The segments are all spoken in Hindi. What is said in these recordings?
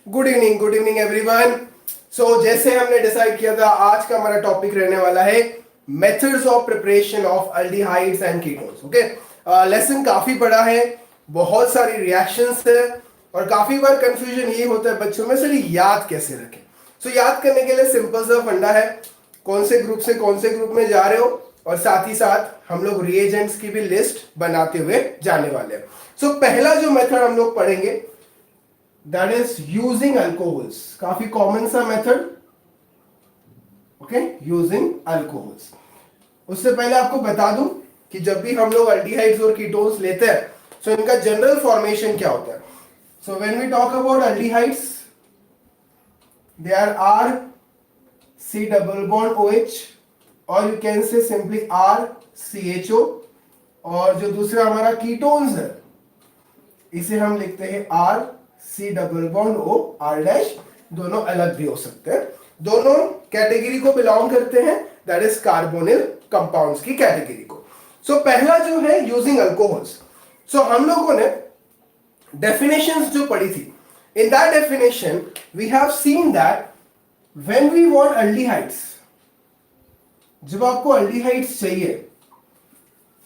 Good evening everyone. सो जैसे हमने डिसाइड किया था, आज का हमारा टॉपिक रहने वाला है methods of preparation of aldehydes and ketones. Okay, lesson काफी बड़ा है, बहुत सारी रिएक्शंस है और काफी बार कंफ्यूजन ये होता है बच्चों में, सर याद कैसे रखें। सो याद करने के लिए सिंपल सा फंडा है, कौन से ग्रुप से कौन से ग्रुप में जा रहे हो, और साथ ही साथ हम लोग रिएजेंट्स की भी लिस्ट बनाते हुए जाने वाले हैं। सो पहला जो मेथड हम लोग पढ़ेंगे that is using alcohols, काफी कॉमन सा मेथड। Okay, using alcohols. उससे पहले आपको बता दूं कि जब भी हम लोग अल्डिहाइड्स और कीटोन्स लेते हैं सो इनका जनरल फॉर्मेशन क्या होता है। So when we talk about aldehydes, they are R C double bond O H, और you can say simply R C H O. और जो दूसरा हमारा कीटोन्स है इसे हम लिखते हैं R C double bond O R dash. दोनों अलग भी हो सकते हैं, दोनों कैटेगरी को बिलोंग करते हैं, दैट इज कार्बोनिल कंपाउंड्स की कैटेगरी को। सो पहला जो है यूजिंग अल्कोहल्स। सो हम लोगों ने डेफिनेशंस जो पढ़ी थी, in that definition we have seen that when we want aldehydes, जब आपको अल्डिहाइड्स चाहिए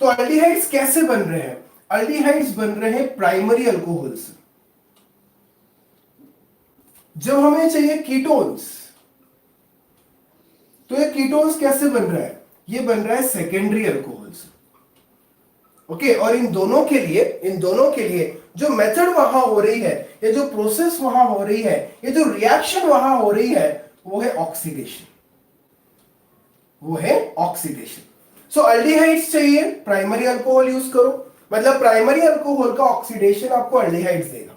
तो अल्डिहाइड्स कैसे बन रहे हैं? अल्डिहाइड्स बन रहे हैं प्राइमरी अल्कोहल्स। जब हमें चाहिए कीटोन्स, तो ये कीटोन्स कैसे बन रहा है? ये बन रहा है सेकेंडरी अल्कोहल्स। ओके, और इन दोनों के लिए जो मेथड वहां हो रही है, ये जो प्रोसेस वहां हो रही है, ये जो रिएक्शन वहां हो रही है, वो है ऑक्सीडेशन। सो अल्डिहाइड्स चाहिए, प्राइमरी अल्कोहल यूज करो, मतलब प्राइमरी अल्कोहल का ऑक्सीडेशन आपको अल्डिहाइड्स देगा।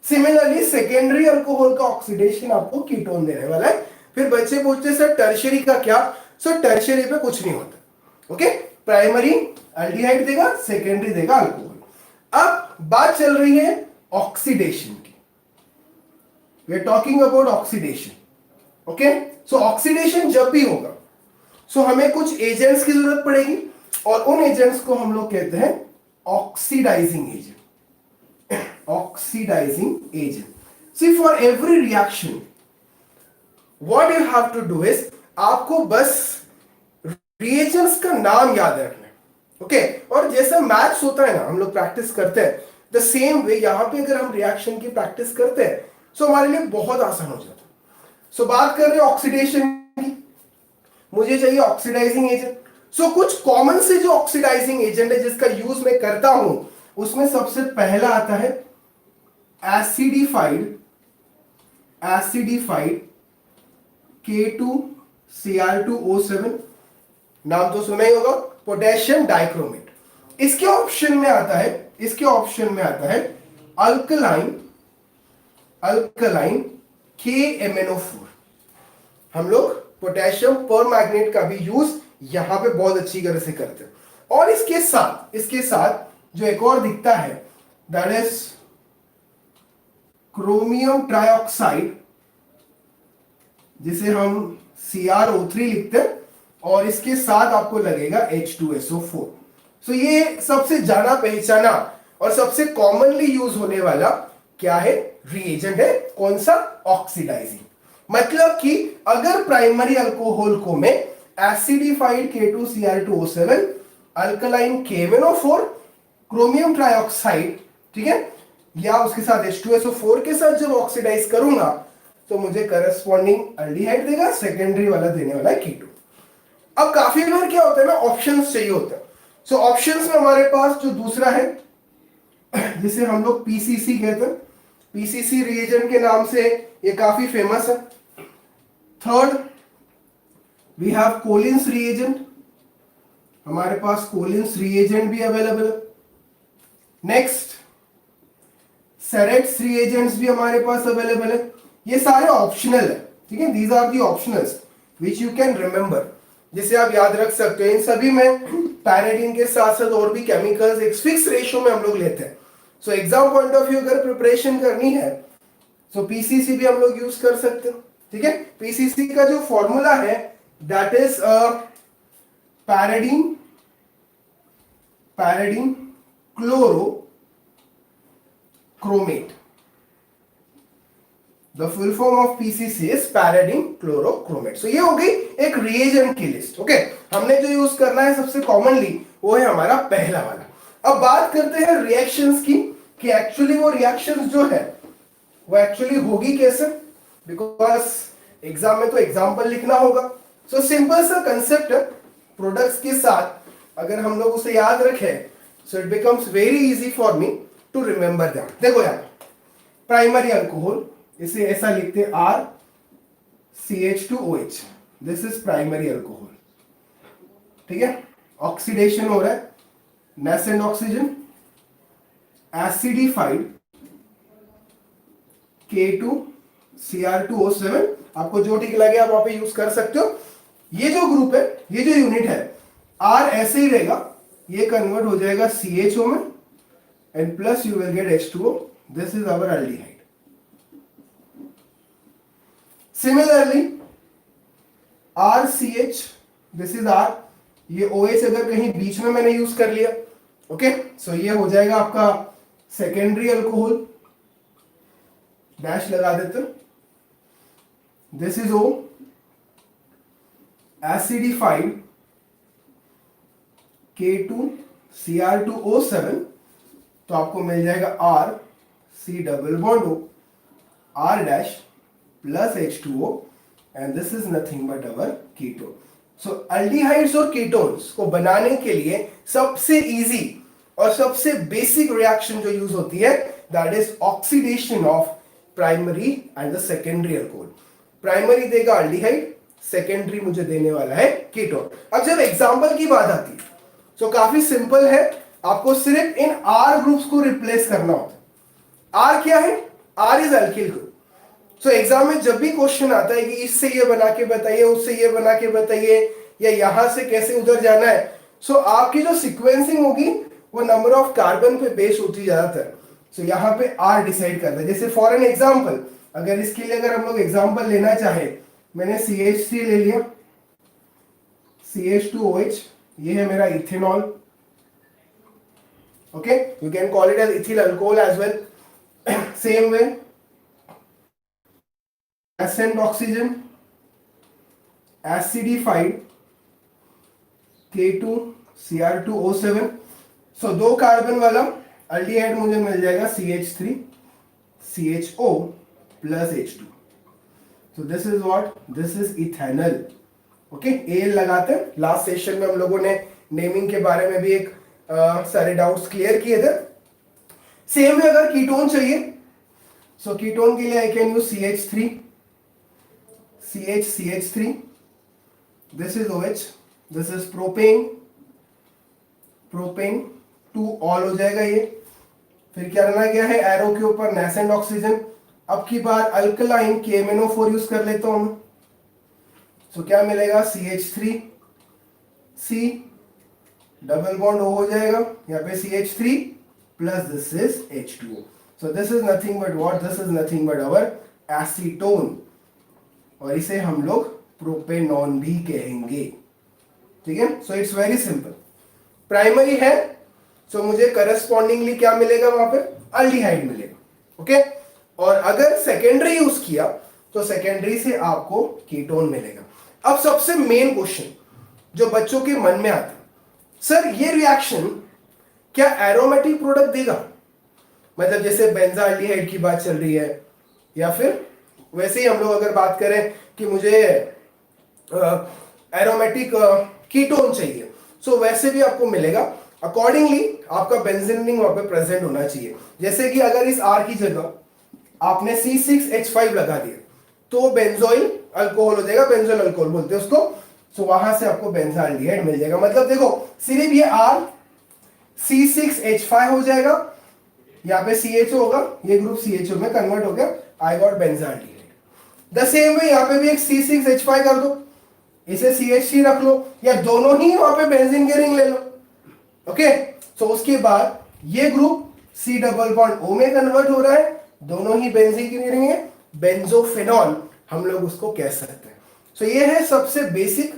सिमिलरली सेकेंडरी अल्कोहल का ऑक्सीडेशन आपको कीटोन देने वाला है। फिर बच्चे पूछते हैं सर टर्शियरी का क्या? सर टर्शियरी पे कुछ नहीं होता। ओके, प्राइमरी अल्डिहाइड देगा, सेकेंडरी देगा अल्कोहल। अब बात चल रही है ऑक्सीडेशन की, we are talking about oxidation. Okay, so oxidation जब भी होगा सो हमें कुछ एजेंट्स की जरूरत पड़ेगी, और उन एजेंट्स को हम लोग कहते हैं oxidizing agent. Oxidizing agent. See, for every reaction, what you have to do is, आपको बस reagents का नाम याद रखना है। ओके, और जैसा मैथ्स होता है ना, हम लोग प्रैक्टिस करते हैं, द सेम वे यहां पे अगर हम रिएक्शन की प्रैक्टिस करते हैं सो हमारे लिए बहुत आसान हो जाता है। सो बात कर रहे हैं ऑक्सीडेशन की, मुझे चाहिए ऑक्सीडाइजिंग एजेंट। सो कुछ कॉमन से जो ऑक्सीडाइजिंग एजेंट है जिसका यूज मैं करता हूं, उसमें सबसे पहला आता है एसिडिफाइड K2Cr2O7। नाम तो सुना ही होगा, पोटेशियम डाइक्रोमेट। इसके ऑप्शन में आता है अल्कलाइन KMnO4। हम लोग पोटेशियम परमैंगनेट का भी यूज यहां पे बहुत अच्छी तरह से करते हैं। और इसके साथ जो एक और दिखता है, दैट इज क्रोमियम ट्राइऑक्साइड, जिसे हम CrO3 लिखते हैं, और इसके साथ आपको लगेगा H2SO4। सो ये सबसे जाना पहचाना और सबसे कॉमनली यूज होने वाला क्या है? रिएजेंट है। कौन सा? ऑक्सीडाइजिंग। मतलब कि अगर प्राइमरी अल्कोहल को मैं acidified K2Cr2O7, alkaline KMnO4, chromium trioxide, ठीक है, या उसके साथ H2SO4 के साथ जब ऑक्सीडाइज करूंगा तो मुझे करस्पॉन्डिंग अल्डिहाइड देगा, सेकेंडरी वाला देने वाला है कीटोन। अब काफी बार क्या होता है ना, ऑप्शंस चाहिए होता है। सो ऑप्शंस में हमारे पास जो दूसरा है जिसे हम लोग PCC कहते हैं, PCC रिएजेंट के नाम से ये काफी फेमस है। Third we have Collins reagent, हमारे पास कोलिन्स रिएजेंट भी अवेलेबल है। नेक्स्ट सेरेट्स रिएजेंट्स भी हमारे पास अवेलेबल है। ये सारे ऑप्शनल है, ठीक है, these are the optionals which you can remember, जिसे आप याद रख सकते हो। इन सभी में पैराडिन के साथ साथ और भी केमिकल्स एक फिक्स रेशियो में हम लोग लेते हैं। So exam point of view अगर प्रिपरेशन करनी है तो PCC भी हम लोग यूज कर सकते हैं, ठीक है। PCC का जो फॉर्मूला है that is pyridine chloro chromate. The full form of PCC is pyridine chlorochromate. So ये हो गई एक रिएजेंट की लिस्ट। ओके, हमने जो यूज करना है सबसे कॉमनली वो है हमारा पहला वाला। अब बात करते हैं रिएक्शंस की, कि एक्चुअली वो रिएक्शंस जो है वो एक्चुअली होगी कैसे, बिकॉज एग्जाम में तो एग्जाम्पल लिखना होगा। सो सिंपल सा कंसेप्ट है, प्रोडक्ट्स के साथ अगर हम लोग उसे याद रखें, so it becomes very easy for me to remember them. देखो यार, प्राइमरी अल्कोहल, इसे ऐसा लिखते हैं R CH2OH, this is primary alcohol. ठीक है, ऑक्सीडेशन हो रहा है, नेसेंट ऑक्सीजन, एसिडिफाइड K2Cr2O7, आपको जो ठीक लगे आप वहां पे यूज कर सकते हो। ये जो ग्रुप है, ये जो यूनिट है, R ऐसे ही रहेगा, ये कन्वर्ट हो जाएगा CHO में and plus you will get H2O, this is our aldehyde. Similarly RCH, this is R, ये OH अगर कहीं बीच में मैंने यूज कर लिया, ओके, सो ये हो जाएगा आपका सेकेंडरी अल्कोहल, डैश लगा देते, this is O, acidified K2Cr2O7, तो आपको मिल जाएगा R C double bond O R dash plus H2O and this is nothing but our ketone. So aldehydes और कीटोन्स को बनाने के लिए सबसे इजी और सबसे बेसिक रिएक्शन जो यूज होती है, that is oxidation of primary and the secondary alcohol. Primary देगा अल्डिहाइड, सेकेंडरी मुझे देने वाला है कीटोन। अब जब एग्जांपल की बात आती है, तो काफी सिंपल है, आपको सिर्फ इन आर ग्रुप्स को रिप्लेस करना होता है। आर क्या है? R is alkyl group. So exam में जब भी क्वेश्चन आता है कि इससे ये बना के बताइए, उससे ये बना के बताइए, या यहां से कैसे उधर जाना है, सो आपकी जो सीक्वेंसिंग होगी वो नंबर ऑफ कार्बन पे बेस होती ज्यादातर। सो यहाँ पे आर डिसाइड करता है। जैसे फॉर एन एग्जाम्पल, अगर इसके लिए अगर हम लोग एग्जाम्पल लेना चाहे, मैंने CH3 ले लिया, CH2OH, ये है मेरा ethanol. Okay, you can call it as ethyl alcohol as well. Same way, nascent oxygen, acidified K2Cr2O7, so दो कार्बन वाला अल्डिहाइड मुझे मिल जाएगा CH3 CHO plus H2, so this is what, this is ethanol। Okay, L लगाते हैं। लास्ट सेशन में हम लोगों ने नेमिंग के बारे में भी एक सारे डाउट्स क्लियर किए थे। सेम वे अगर कीटोन चाहिए, सो कीटोन के लिए I can use CH3 CH3, this is OH, this is propane, propane 2 all हो जाएगा ये। फिर क्या करना गया है, एरो के ऊपर नेसेंट ऑक्सीजन। अब की बार अल्कलाइन KMnO4 यूज कर लेता हूं मैं, सो क्या मिलेगा, CH3 C double bond O हो जाएगा, यहाँ पे CH3 plus this is H2O। So this is nothing but what, this is nothing but our acetone, और इसे हम लोग प्रोपेनॉन भी कहेंगे। ठीक है, so it's very simple. Primary है, सो मुझे करस्पॉन्डिंगली क्या मिलेगा, वहां पे अल्डिहाइड मिलेगा। ओके, और अगर सेकेंडरी यूज किया तो सेकेंडरी से आपको कीटोन मिलेगा। अब सबसे मेन क्वेश्चन जो बच्चों के मन में आता है, सर ये रिएक्शन क्या एरोमेटिक प्रोडक्ट देगा? मतलब जैसे बेंजाल्डिहाइड की बात चल रही है, या फिर वैसे ही हम लोग अगर बात करें कि मुझे एरोमेटिक कीटोन चाहिए, सो वैसे भी आपको मिलेगा। अकॉर्डिंगली आपका बेंजीन रिंग वहां पे प्रेजेंट होना चाहिए। जैसे कि अगर इस R की जगह आपने C6H5 लगा दिया तो बेंजोइल अल्कोहल हो जाएगा, बेंजोइल अल्कोहल बोलते हैं उसको। सो वहां से आपको बेंजाल्डिहाइड मिल जाएगा। मतलब देखो, सिर्फ ये R C6H5 हो जाएगा, यहाँ पे CHO होगा, ये ग्रुप CHO में कन्वर्ट हो गया, I got benzaldehyde. The same way यहाँ पे भी एक C6H5 कर दो, इसे CH3 रख लो, या दोनों ही वहां पे बेंजीन के रिंग ले लो। ओके, सो उसके बाद ये group C double bond O में कन्वर्ट हो रहा है, दोनों ही बेंजीन की रिंग है, बेंजोफिनॉल हम लोग उसको कह सकते हैं। सो ये है सबसे बेसिक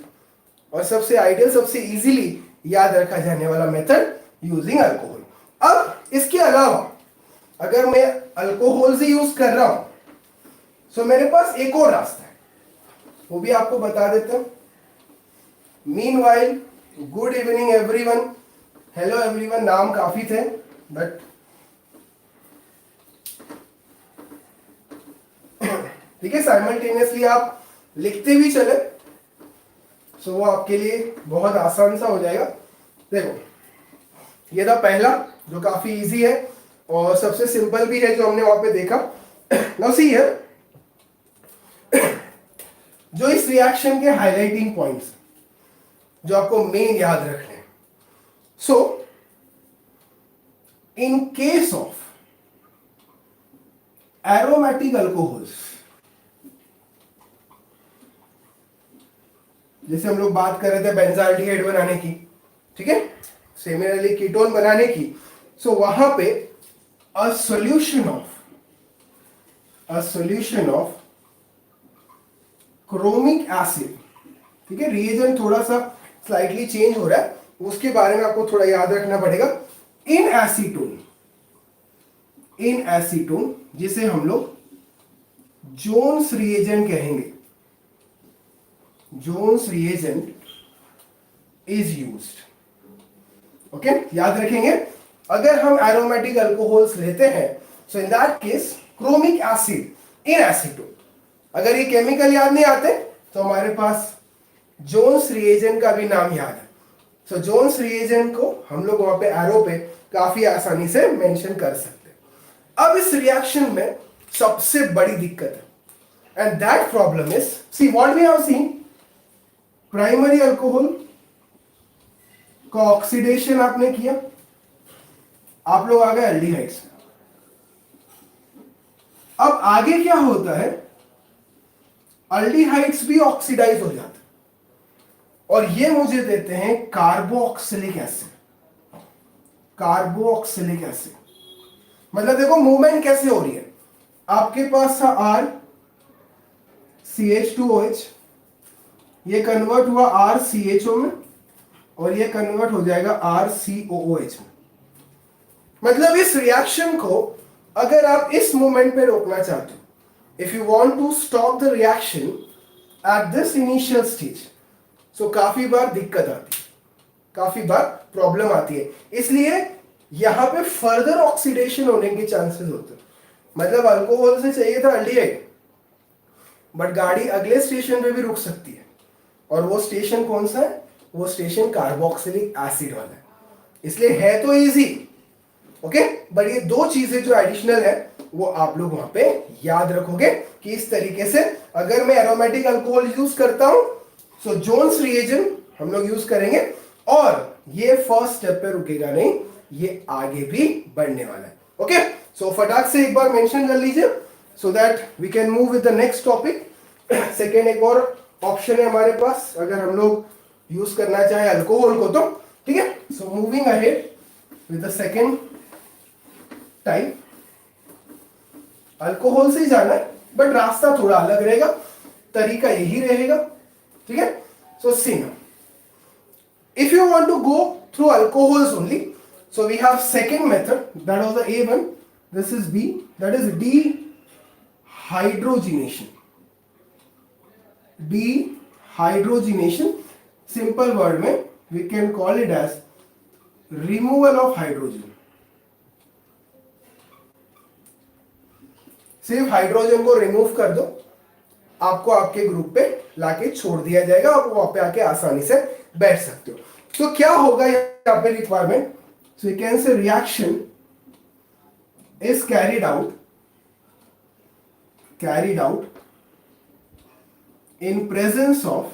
और सबसे आइडियल, सबसे इजीली याद रखा जाने वाला मेथड यूजिंग अल्कोहल। अब इसके अलावा अगर मैं अल्कोहल से यूज कर रहा हूं, सो मेरे पास एक और रास्ता है, वो भी आपको बता देता हूं। Meanwhile, good evening everyone, hello everyone, नाम काफी थे बट ठीक है, साइमल्टेनियसली आप लिखते भी चले सो वो आपके लिए बहुत आसान सा हो जाएगा। देखो ये था पहला जो काफी इजी है और सबसे सिंपल भी है जो हमने वहां पे देखा। नाउ सी हियर, जो इस रिएक्शन के हाइलाइटिंग पॉइंट्स जो आपको मेन याद रखने हैं। So in case of aromatic alcohols, जैसे हम लोग बात कर रहे थे बेंजाल्डिहाइड बनाने की, ठीक है, सिमिलरली कीटोन बनाने की, सो वहां पे a solution of chromic acid, ठीक है, रिएजेंट थोड़ा सा स्लाइटली चेंज हो रहा है, उसके बारे में आपको थोड़ा याद रखना पड़ेगा। इन एसीटोन जिसे हम लोग जोन्स रिएजेंट कहेंगे, Jones reagent is used. Okay, याद रखेंगे अगर हम एरोमेटिक अल्कोहल्स लेते हैं so in that case chromic acid in acetone. अगर ये केमिकल याद नहीं आते तो हमारे पास जोन्स रिएजेंट का भी नाम याद है। सो जोन्स रिएजेंट को हम लोग वहां पे एरो पे काफी आसानी से मेंशन कर सकते हैं। अब इस रिएक्शन में सबसे बड़ी दिक्कत है and that problem is, see what we have seen, primary alcohol का ऑक्सीडेशन आपने किया, आप लोग आ गए एल्डिहाइड्स। अब आगे क्या होता है, एल्डिहाइड्स भी ऑक्सीडाइज हो जाते और ये मुझे देते हैं कार्बोक्सिलिक एसिड। कार्बोक्सिलिक एसिड मतलब देखो मूवमेंट कैसे हो रही है, आपके पास था R CH2OH, ये कन्वर्ट हुआ RCHO में और ये कन्वर्ट हो जाएगा RCOOH में। मतलब इस रिएक्शन को अगर आप इस मोमेंट पे रोकना चाहते हो, if you want to stop the reaction at this initial stage, so काफी बार दिक्कत आती है, काफी बार प्रॉब्लम आती है, इसलिए यहां पे फर्दर ऑक्सीडेशन होने के चांसेस होते हैं। मतलब अल्कोहल से चाहिए था एल्डिहाइड, बट गाड़ी अगले स्टेशन पे भी रुक सकती है और वो स्टेशन कौन सा है, वो स्टेशन कार्बोक्सिलिक एसिड वाला है। इसलिए है तो इजी, ओके, बट ये दो चीजें जो एडिशनल है वो आप लोग वहां पे याद रखोगे कि इस तरीके से अगर मैं एरोमेटिक अल्कोहल यूज करता हूं सो जोन्स रिएजेंट हम लोग यूज करेंगे और ये फर्स्ट स्टेप पे रुकेगा नहीं, ये आगे भी बढ़ने वाला है। ओके, सो फटाक से एक बार मेंशन कर लीजिए so that we can move with the next topic. Second एक और ऑप्शन है हमारे पास अगर हम लोग यूज करना चाहे अल्कोहल को तो, ठीक है। So moving ahead with the second type, alcohol से ही जाना है बट रास्ता थोड़ा अलग रहेगा, तरीका यही रहेगा, ठीक है। सो सी now, if you want to go through alcohols only, so we have second method, that was the A1, this is B, that is dehydrogenation. Dehydrogenation, simple word में we can call it as removal of hydrogen. सिर्फ हाइड्रोजन को रिमूव कर दो, आपको आपके ग्रुप पे लाके छोड़ दिया जाएगा और वहां पे आके आसानी से बैठ सकते हो। तो क्या होगा यहाँ पे रिक्वायरमेंट, सो यू कैन से reaction is carried out in presence of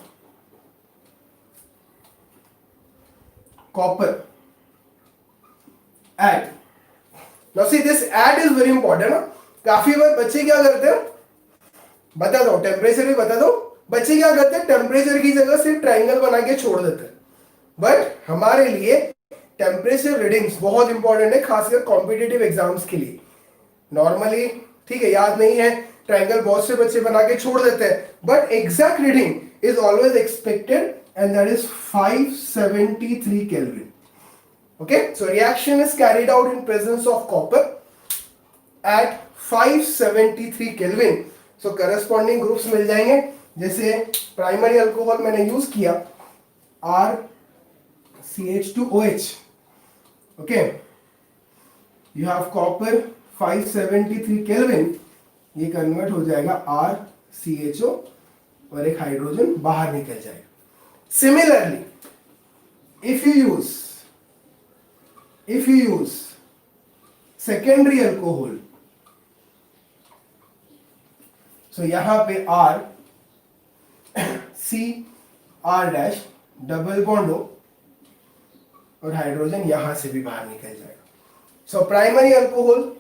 copper add. Now see this add is very important. काफी बार बच्चे क्या करते हैं, बता दो टेम्परेचर भी बता दो, बच्चे क्या करते हैं टेम्परेचर की जगह सिर्फ ट्रायंगल बना के छोड़ देते हैं, बट हमारे लिए टेम्परेचर रीडिंग्स बहुत इंपॉर्टेंट है, खासकर कॉम्पिटिटिव एग्जाम्स के लिए। नॉर्मली ठीक है याद नहीं है, ट्रायंगल बहुत से बच्चे बना के छोड़ देते हैं, but exact reading is always expected and that is 573 kelvin. Okay, so reaction is carried out in presence of copper at 573 Kelvin. So corresponding groups मिल जाएंगे। जैसे प्राइमरी अल्कोहल मैंने यूज किया RCH2OH, okay, you have copper 573 kelvin, ये कन्वर्ट हो जाएगा RCHO और एक हाइड्रोजन बाहर निकल जाएगा। Similarly if you use secondary alcohol, so यहां पे R C R dash double bond हो और हाइड्रोजन यहां से भी बाहर निकल जाएगा। So primary alcohol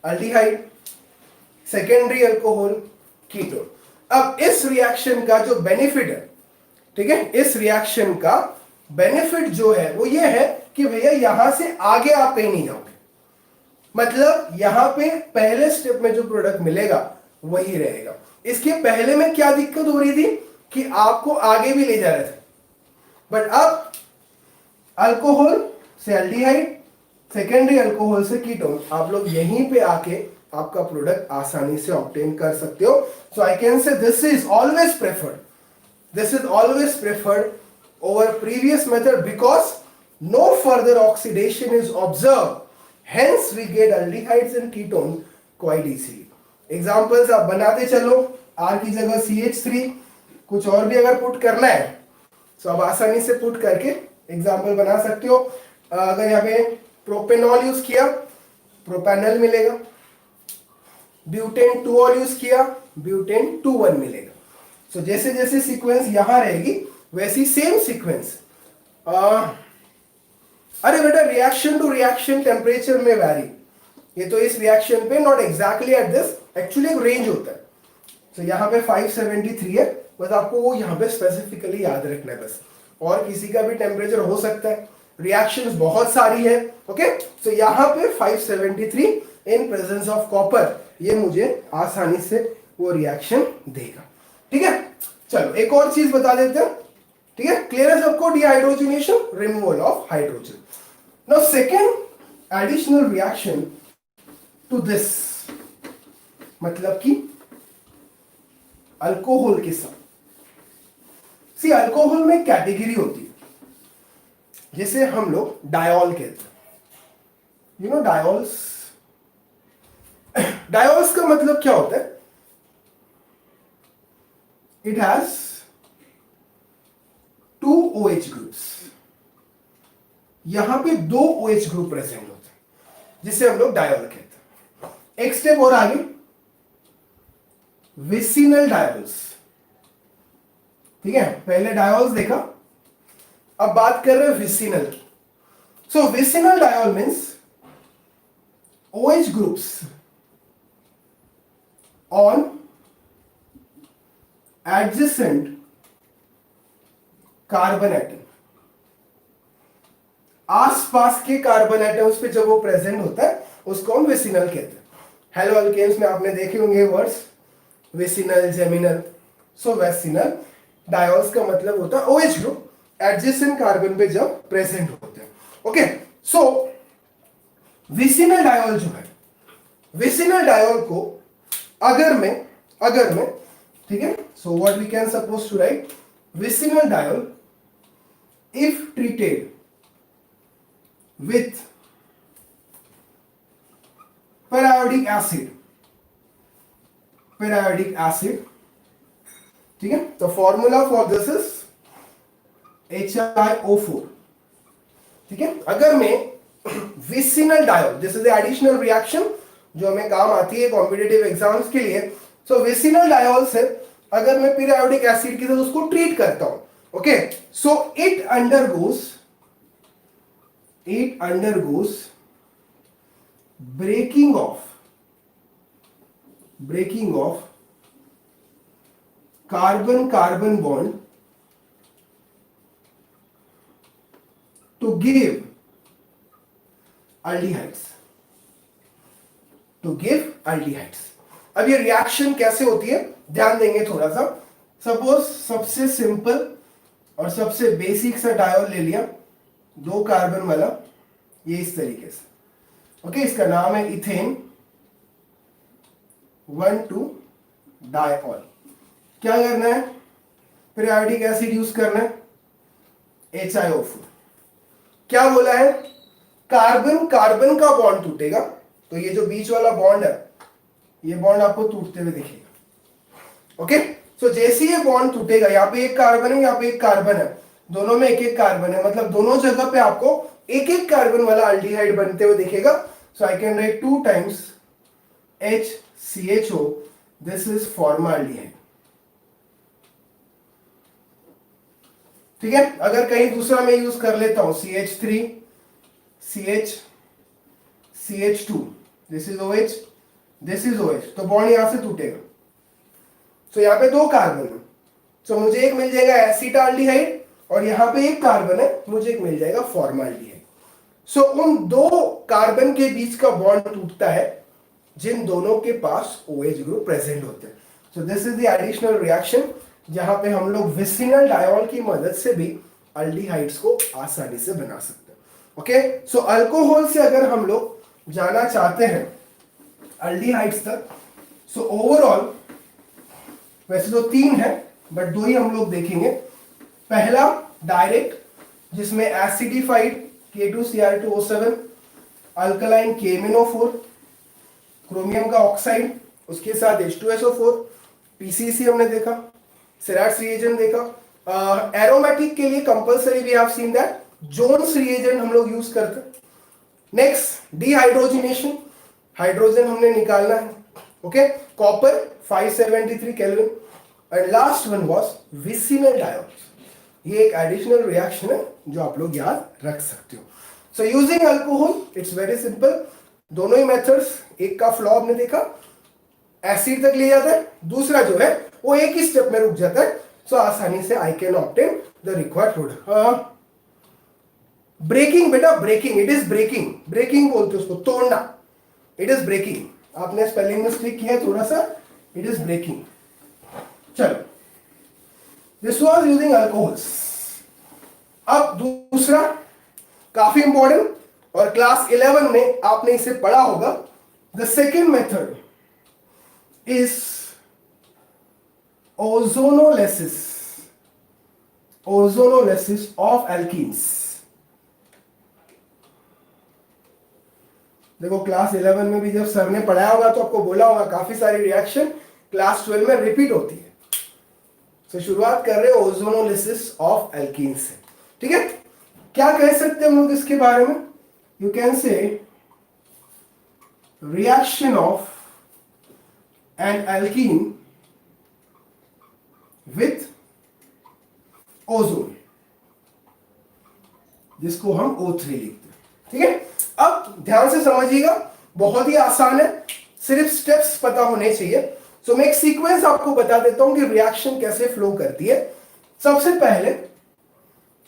aldehyde, secondary alcohol ketone. अब इस रिएक्शन का जो बेनिफिट है, ठीक है, इस रिएक्शन का बेनिफिट जो है वो ये है कि भैया यहां से आगे आप कहीं नहीं जाओगे। मतलब यहां पे पहले स्टेप में जो प्रोडक्ट मिलेगा वही रहेगा। इसके पहले में क्या दिक्कत हो रही थी कि आपको आगे भी ले जा रहे थे, बट अब अल्कोहल से अल्डिहाइड, सेकेंडरी अल्कोहल से कीटोन, आप लोग यहीं पे आके आपका प्रोडक्ट आसानी से ऑब्टेन कर सकते हो। So I can say this is always preferred, this is always preferred over previous method because no further oxidation is observed, hence we get aldehydes and ketones quite easily. Examples आप बनाते चलो, R की जगह CH3 कुछ और भी अगर पुट करना है तो आप आसानी से पुट करके एग्जाम्पल बना सकते हो। अगर यहाँ पे प्रोपेनॉल यूज किया प्रोपेनल मिलेगा, ब्यूटेन 2 यूज किया ब्यूटेन 2,1 मिलेगा। सो जैसे जैसे सीक्वेंस यहां रहेगी वैसी सेम सीक्वेंस, अरे बेटा रिएक्शन टू रिएक्शन टेम्परेचर में वैरी, ये तो इस रिएक्शन पे not exactly at this, actually एक रेंज होता है। सो यहाँ पे 573 है, बस आपको वो यहाँ पे स्पेसिफिकली याद रखना है बस, और किसी का भी टेम्परेचर हो सकता है, रिएक्शंस बहुत सारी है, ओके। सो यहाँ पे 573 इन प्रेजेंस ऑफ कॉपर, ये मुझे आसानी से वो रिएक्शन देगा, ठीक है। चलो एक और चीज बता देते हैं, ठीक है, क्लियर है सबको, dehydrogenation, removal of hydrogen. Now second additional reaction to this, मतलब कि अल्कोहल के साथ, सी अल्कोहल में कैटेगरी होती है जिसे हम लोग डायोल कहते हैं, यू नो डायोल्स। डायोल्स का मतलब क्या होता है, it has 2 OH groups, यहां पे 2 OH ग्रुप प्रेजेंट होते हैं जिसे हम लोग डायोल कहते हैं। एक स्टेप और आगे, विसिनल डायोल्स, ठीक है, पहले डायोल्स देखा, अब बात कर रहे हैं विसिनल की। So vicinal diol means OH groups on adjacent carbon atom, आसपास के कार्बन एटम्स पे जब वो प्रेजेंट होता है उसको हम विसिनल कहते हैं। हेलो अल्केन्स में आपने देखे होंगे वर्ड्स विसिनल, जेमिनल। सो विसिनल डायोल्स का मतलब होता है OH ग्रुप एडजेसेंट कार्बन पे जब प्रेजेंट होते हैं, ओके। सो विसिनल डायोल जो है, विसिनल डायोल को अगर मैं ठीक है, so what we can suppose to write, vicinal diol if treated with periodic acid, ठीक है, तो formula for this is HiO4, ठीक है। अगर मैं vicinal diol, this is additional reaction जो हमें काम आती है कॉम्पिटिटिव एग्जाम्स के लिए। सो विसिनल डायोल से अगर मैं पीरियोडिक एसिड के साथ उसको ट्रीट करता हूं, okay, so it undergoes breaking of carbon bond to give aldehydes, अब ये रिएक्शन कैसे होती है ध्यान देंगे थोड़ा सा। सपोज सबसे सिंपल और सबसे बेसिक सा डायोल ले लिया, 2 कार्बन वाला, ये इस तरीके से, ओके, इसका नाम है इथेन 1,2 डायऑल। क्या करना है, पीरियोडिक एसिड यूज करना है, HiO4। क्या बोला है, कार्बन कार्बन का बॉन्ड टूटेगा तो ये जो बीच वाला बॉन्ड है ये बॉन्ड आपको टूटते हुए दिखेगा। ओके, सो जैसे ये बॉन्ड टूटेगा, यहाँ पे एक कार्बन है, यहाँ पे एक कार्बन है, दोनों में एक एक कार्बन है, मतलब दोनों जगह पे आपको एक एक कार्बन वाला अल्डिहाइड बनते हुए दिखेगा। So I can write 2 times HCHO, this is formaldehyde. ठीक है, अगर कहीं दूसरा मैं यूज कर लेता हूं CH3 CH CH2, this is OH, this is OH, तो बॉन्ड यहां से टूटेगा। सो यहां पे 2 कार्बन है, सो मुझे एक मिल जाएगा एसिटाल्डिहाइड, और यहां पे एक कार्बन है, मुझे एक मिल जाएगा फॉर्माल्डिहाइड। सो उन 2 कार्बन के बीच का बॉन्ड टूटता है जिन दोनों के पास OH ग्रुप प्रेजेंट होते हैं। So this is the additional reaction, जहां पे हम लोग विसिनल डायोल की मदद से भी अल्डिहाइड्स को आसानी से बना सकते हैं। ओके, सो अल्कोहल से अगर हम लोग जाना चाहते हैं अल्डिहाइड्स तक, सो ओवरऑल वैसे तो 3 है बट 2 ही हम लोग देखेंगे। पहला डायरेक्ट, जिसमें acidified K2Cr2O7, alkaline KMnO4, chromium का ऑक्साइड, उसके साथ H2SO4, PCC हमने देखा, सेराट्स रिएजेंट देखा। एरोमेटिक के लिए compulsory we have seen that Jones reagent हम लोग यूज करते हैं। नेक्स्ट डिहाइड्रोजिनेशन, हाइड्रोजन हमने निकालना है। Okay, copper 573 kelvin, and last one was vicinal diol. ये एक एडिशनल रिएक्शन है जो आप लोग याद रख सकते हो। So using alcohol it's very simple, दोनों ही मेथड्स, एक का फ्लॉ हमने देखा, एसिड तक ले जाता है, दूसरा जो है वो एक ही स्टेप में रुक जाता है। सो आसानी से I can obtain the required product. Breaking बेटा, breaking, it is breaking, breaking बोलते उसको, तोड़ना, इट इज ब्रेकिंग। आपने स्पेलिंग मिस्टेक किया है थोड़ा सा, इट इज ब्रेकिंग। चलो, दिस वाज यूजिंग अल्कोहल्स। अब दूसरा काफी इंपॉर्टेंट, और क्लास 11 में आपने इसे पढ़ा होगा। The second method is ozonolysis, ozonolysis of alkenes. देखो क्लास 11 में भी जब सर ने पढ़ाया होगा तो आपको बोला होगा काफी सारी रिएक्शन क्लास 12 में रिपीट होती है। तो शुरुआत कर रहे हैं ओजोनोलिसिस ऑफ एल्कीन्स से। ठीक है, क्या कह सकते हैं हम लोग इसके बारे में, यू कैन से reaction of N alkene with ozone, जिसको हम O3 लिखते हैं। ठीक है, अब ध्यान से समझिएगा, बहुत ही आसान है, सिर्फ स्टेप्स पता होने चाहिए। सो मैं एक सीक्वेंस आपको बता देता हूं कि रिएक्शन कैसे फ्लो करती है। सबसे पहले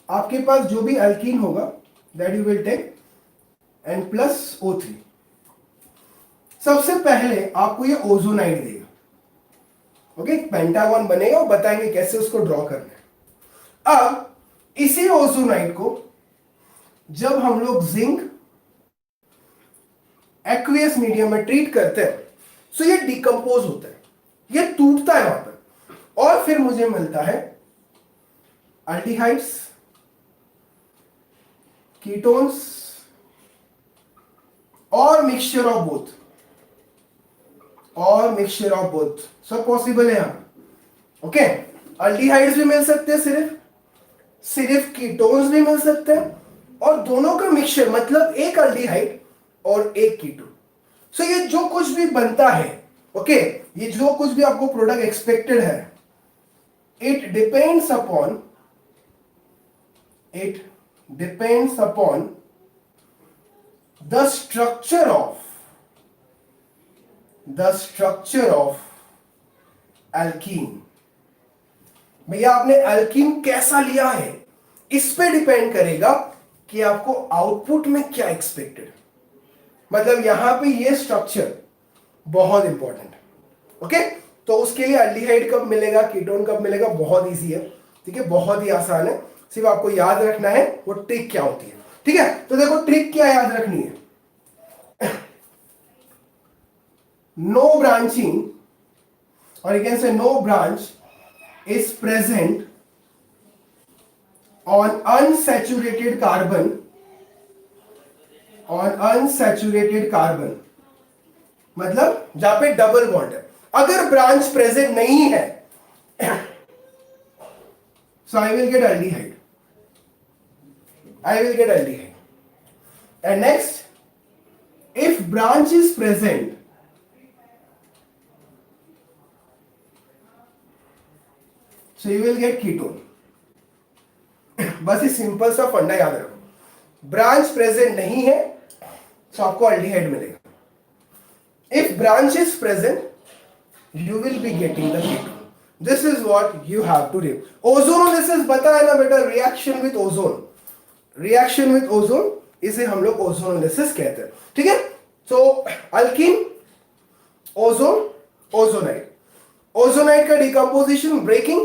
आपके पास जो भी अल्कीन होगा that you will take N+O3। सबसे पहले आपको ये ओजोनाइड देगा। ओके, पेंटागन बनेगा और बताएंगे कैसे उसको ड्रॉ करना है। अब इसी ओजोनाइड को जब हम लोग जिंक एक्वियस मीडियम में ट्रीट करते हैं, सो ये डिकम्पोज होता है, ये टूटता है वहां पर, और फिर मुझे मिलता है अल्डिहाइड्स, कीटोन्स और मिक्सचर ऑफ बोथ, और मिक्सचर ऑफ बोथ सब पॉसिबल है यहां। ओके, अल्डिहाइड्स भी मिल सकते हैं, सिर्फ कीटोन्स भी मिल सकते हैं, और दोनों का मिक्सचर मतलब एक अल्डिहाइड और एक कीटोन। सो ये जो कुछ भी बनता है, ओके, ये जो कुछ भी आपको प्रोडक्ट एक्सपेक्टेड है, it depends upon the structure of alkene. भैया आपने एल्कीन कैसा लिया है, इस पे डिपेंड करेगा कि आपको आउटपुट में क्या एक्सपेक्टेड। मतलब यहां पे ये स्ट्रक्चर बहुत इंपॉर्टेंट है। ओके, तो उसके लिए अल्डिहाइड कब मिलेगा, कीटोन कब मिलेगा, बहुत इजी है। ठीक है, बहुत ही आसान है, सिर्फ आपको याद रखना है वो ट्रिक क्या होती है। ठीक है, तो देखो ट्रिक क्या याद रखनी है, no branching or you can say no branch is present on unsaturated carbon, मतलब जहां पे डबल बॉन्ड है। अगर ब्रांच प्रेजेंट नहीं है, so I will get aldehyde. And next, if branch is present, so you will get ketone. बस ये सिंपल सा फंडा याद रखो, ब्रांच प्रेजेंट नहीं है तो आपको अल्डिहाइड मिलेगा। If branch is present you will be getting the ketone. This is what you have to do. Ozonolysis बताया ना बेटा, reaction with ozone, reaction with ozone, इसे हम लोग ओजोनोलिसिस कहते हैं। ठीक है, so alkene, ozone, ozonide. Ozonide का decomposition breaking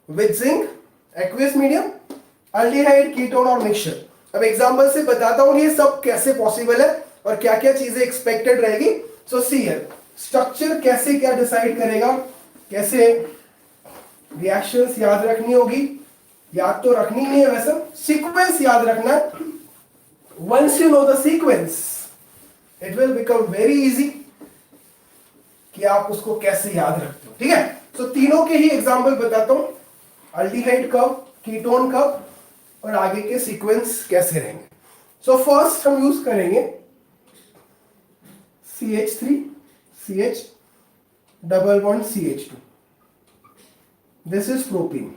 with zinc, aqueous medium, aldehyde, ketone और मिक्सचर। अब एग्जांपल से बताता हूं ये सब कैसे पॉसिबल है और क्या क्या चीजें एक्सपेक्टेड रहेगी। सो सी हियर, स्ट्रक्चर कैसे क्या डिसाइड करेगा, कैसे रिएक्शंस याद रखनी होगी, याद तो रखनी नहीं है वैसे, सीक्वेंस याद रखना। Once you know the sequence it will become very easy कि आप उसको कैसे याद रखते हो। ठीक है, तो तीनों के ही एग्जांपल बताता हूं, अल्डिहाइड कब, कीटोन कब और आगे के सीक्वेंस कैसे रहेंगे। सो फर्स्ट हम यूज करेंगे CH3 CH double bond CH2, this is propene.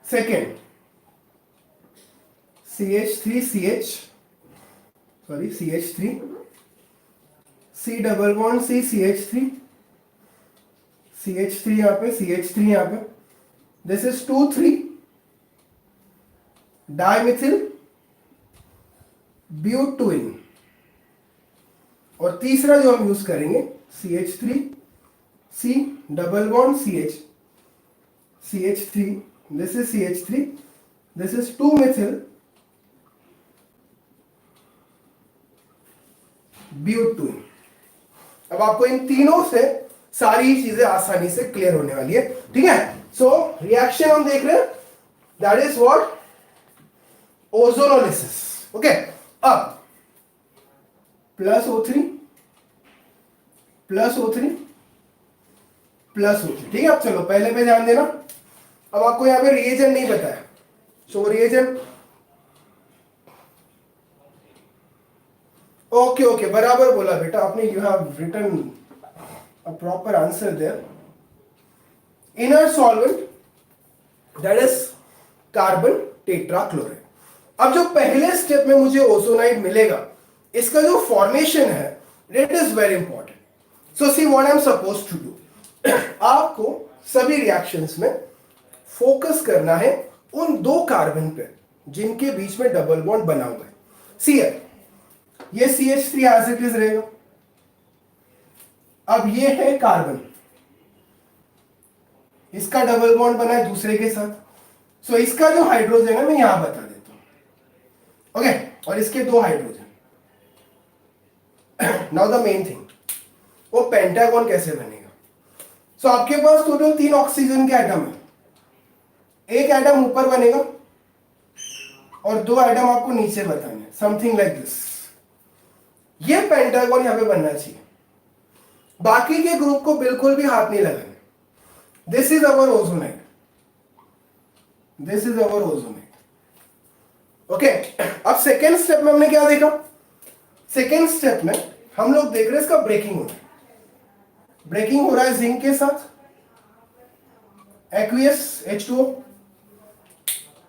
Second CH3 CH3 C double bond C CH3 यहां पे, CH3 यहां पे, दिस इज 2,3 डाइमिथिल ब्यूटुइन। और तीसरा जो हम यूज करेंगे CH3 C double bond CH3, this is CH3, this is 2-methyl ब्यूटुइन। अब आपको इन तीनों से सारी चीजें आसानी से क्लियर होने वाली है। ठीक है, सो रिएक्शन हम देख रहे हैं, that is what ozonolysis. Okay, अब plus O3 plus O3 plus O3। ठीक है, अब चलो पहले पे ध्यान देना। अब आपको यहां पे रिएजेंट नहीं बताया, सो रिएजेंट ओके बराबर बोला बेटा आपने, you have written a proper answer there. Inner solvent that is carbon tetrachloride. अब जो पहले स्टेप में मुझे ओजोनाइड मिलेगा, इसका जो फॉर्मेशन है it is very important. So see what I am suppose to do, आपको सभी रिएक्शंस में फोकस करना है उन दो कार्बन पे जिनके बीच में डबल बॉन्ड बना हुआ है। सी है, ये CH3 एज इट इज रहेगा। अब ये है कार्बन, इसका डबल बॉन्ड बना है दूसरे के साथ, सो इसका जो हाइड्रोजन है मैं यहां बता देता हूं। ओके, और इसके दो hydrogen. Now the main thing, वो पेंटागन कैसे बनेगा। सो आपके पास टोटल 3 ऑक्सीजन के एटम है, एक एटम ऊपर बनेगा और 2 एटम आपको नीचे बताने, समथिंग लाइक दिस। ये पेंटागन यहां पे बनना चाहिए, बाकी के ग्रुप को बिल्कुल भी हाथ नहीं लगाने। This is our ozonide, this is our ozonide. Okay, अब सेकेंड स्टेप में हमने क्या देखा, सेकेंड स्टेप में हम लोग देख रहे हैं इसका ब्रेकिंग हो रहा है। ब्रेकिंग हो रहा है जिंक के साथ, aqueous H2O।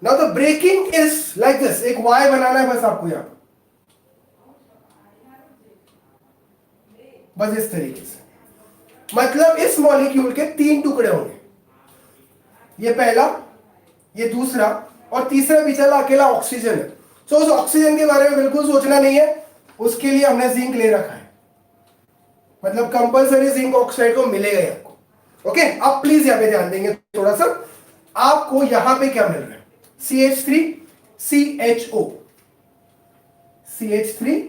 Now the breaking is like this, एक वाई बनाना है बस आपको यहां, बस इस तरीके से। मतलब इस मॉलिक्यूल के 3 टुकड़े होंगे, ये पहला, ये दूसरा और तीसरा बिचला अकेला ऑक्सीजन है। सो उस ऑक्सीजन के बारे में बिल्कुल सोचना नहीं है, उसके लिए हमने जिंक ले रखा है, मतलब कंपलसरी जिंक ऑक्साइड को मिलेगा ही आपको। ओके, अब प्लीज यहां पे ध्यान देंगे थोड़ा सा। आपको यहां पे क्या मिल रहा है, CH3 CHO, CH3